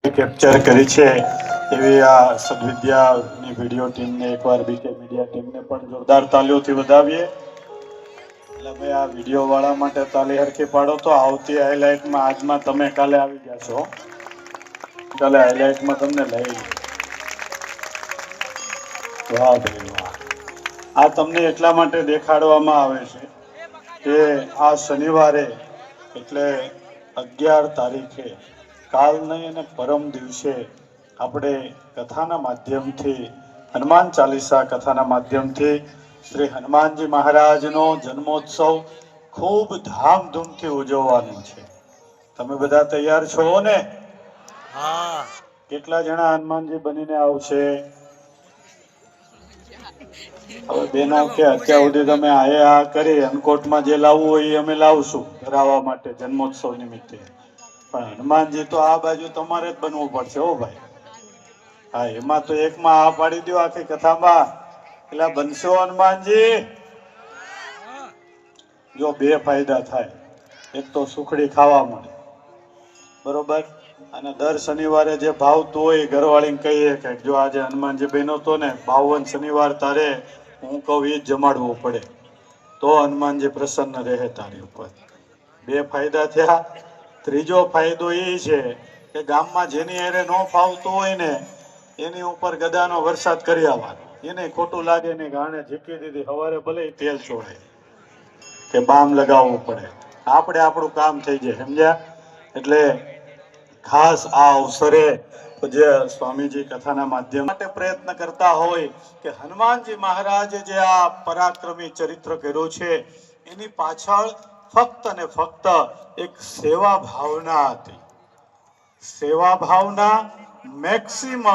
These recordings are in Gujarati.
કેપ્ચર કરી છે એવી આ સદવિદ્યાની વિડીયો ટીમને એકવાર બીકે મીડિયા ટીમને પણ જોરદાર તાલીઓથી વધાવીએ. એટલે ભાઈ આ વિડીયો વાળા માટે તાલી હરખી પાડો તો આવતી હાઇલાઇટમાં આજમાં તમે કાલે આવી જશો. કાલે હાઇલાઇટમાં તમને લઈ વાહ ભાઈ વાહ. આ તમને એટલા માટે દેખાડવામાં આવે છે કે આ શનિવારે એટલે 11 તારીખે કાલ નહીં અને પરમ દિવસે આપણે કથાના માધ્યમથી હનુમાન ચાલીસા કથાના માધ્યમથી શ્રી હનુમાનજી મહારાજનો જન્મોત્સવ ખૂબ ધામધૂમથી ઉજવવાનો છે. તમે બધા તૈયાર છો ને? હા. કેટલા જણા હનુમાનજી બનીને આવશે? હવે બેનો કે અત્યાર સુધી તમે આયા કરી અનકોટમાં જે લાવવું હોય એ અમે લાવશું ધરાવવા માટે જન્મોત્સવ નિમિત્તે. પણ હનુમાનજી તો આ બાજુ તમારે જ બનવું પડશે હો ભાઈ. હા, એમાં તો એકમાં આ પાડી દો આખી કથામાં એટલે બનશો હનુમાનજી. જો બે ફાયદા થાય. એક તો સુખડી ખાવા મળે, બરોબર, અને દર શનિવારે જે ભાવતું હોય ઘરવાળીને કહીએ કે જો આજે હનુમાનજી બહેનો તો ને 52 શનિવાર તારે હું કહું એ જ જમાડવું પડે તો હનુમાનજી પ્રસન્ન રહે તારી ઉપર. બે ફાયદા થયા. ત્રીજો ફાયદો એ છે કે ગામમાં જેની હારે ન ફાવતું હોય ને એની ઉપર ગદાનો વરસાદ કરી આવવાનો. એને ખોટું લાગે ને ગાણે ઝીકી દીધી સવારે ભલે તેલ ચોળે કે બામ લગાવવું પડે, આપણે આપણું કામ થઈ જાય, સમજ્યા? એટલે ખાસ આ અવસરે જે સ્વામીજી કથાના માધ્યમ માટે પ્રયત્ન કરતા હોય કે હનુમાનજી મહારાજે જે આ પરાક્રમી ચરિત્ર કર્યું છે એની પાછળ ફક્ત ને ફક્ત એક સેવા ભાવના હતી. સેવા ભાવના મેક્સિમમ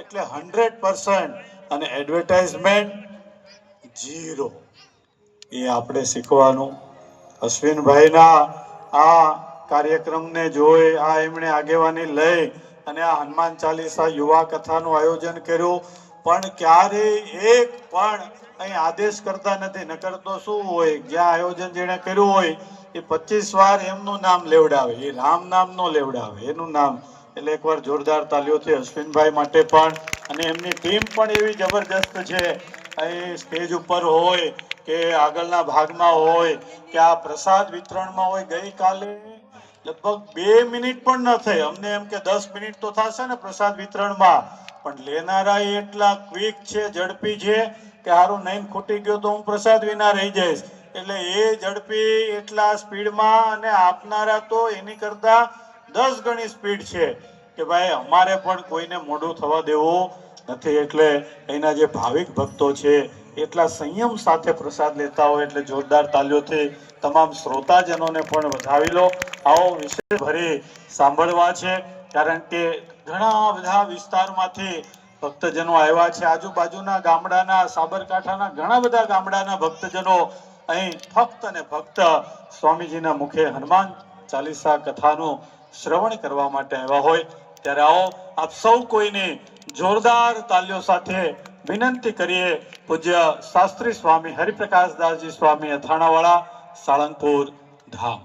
એટલે 100% અને એડવર્ટાઇઝમેન્ટ 0. એ આપણે શીખવાનું. અશ્વિનભાઈના આ કાર્યક્રમને જોઈ આ એમણે આગેવાની લઈ અને આ હનુમાન ચાલીસા યુવા કથાનું આયોજન કર્યું. પણ ક્યારેય એક પણ અહીં આદેશ કરતા નથી. નકર તો શું હોય, જ્યાં આયોજન જેણે કર્યું હોય એ 25 વાર એમનું નામ લેવડાવે, એ રામ નામ નો લેવડાવે, એનું નામ. એટલે એકવાર જોરદાર તાલીઓથી અશ્વિનભાઈ માટે પણ. અને એમની ટીમ પણ એવી જબરદસ્ત છે. અહીં સ્ટેજ ઉપર હોય કે આગળના ભાગમાં હોય કે આ પ્રસાદ વિતરણમાં હોય. ગઈકાલે લગભગ 2 મિનિટ પણ ન થઈ, અમને એમ કે 10 મિનિટ તો થશે ને પ્રસાદ વિતરણમાં, પણ લેનારા એટલા ક્વિક છે, ઝડપી છે કે હારું નહીં ખૂટી ગયો તો હું પ્રસાદ વિના રહી જઈશ. એટલે એ ઝડપી એટલા સ્પીડમાં, અને આપનારા તો એની કરતા 10 ગણી સ્પીડ છે કે ભાઈ અમારે પણ કોઈને મોઢું થવા દેવું નથી. એટલે એના જે ભાવિક ભક્તો છે એટલા સંયમ સાથે પ્રસાદ લેતા હોય એટલે જોરદાર તાલીઓથી તમામ શ્રોતાજનોને પણ વધાવી લો. આવો વિષય ભરી સાંભળવા છે, કારણ કે ઘણા બધા વિસ્તારમાંથી ભક્તજનો આવ્યા છે. આજુબાજુના ગામડાના, સાબરકાંઠાના ઘણા બધા ગામડાના ભક્તજનો અહીં ફક્ત ને ફક્ત સ્વામીજીના મુખે હનુમાન ચાલીસા કથાનું શ્રવણ કરવા માટે આવ્યા હોય. ત્યારે આવો આપ સૌ કોઈને જોરદાર તાલીઓ સાથે વિનંતી કરીએ. પૂજ્ય શાસ્ત્રી સ્વામી હરિપ્રકાશદાસજી સ્વામી અથાણાવાળા, સાળંગપુર ધામ.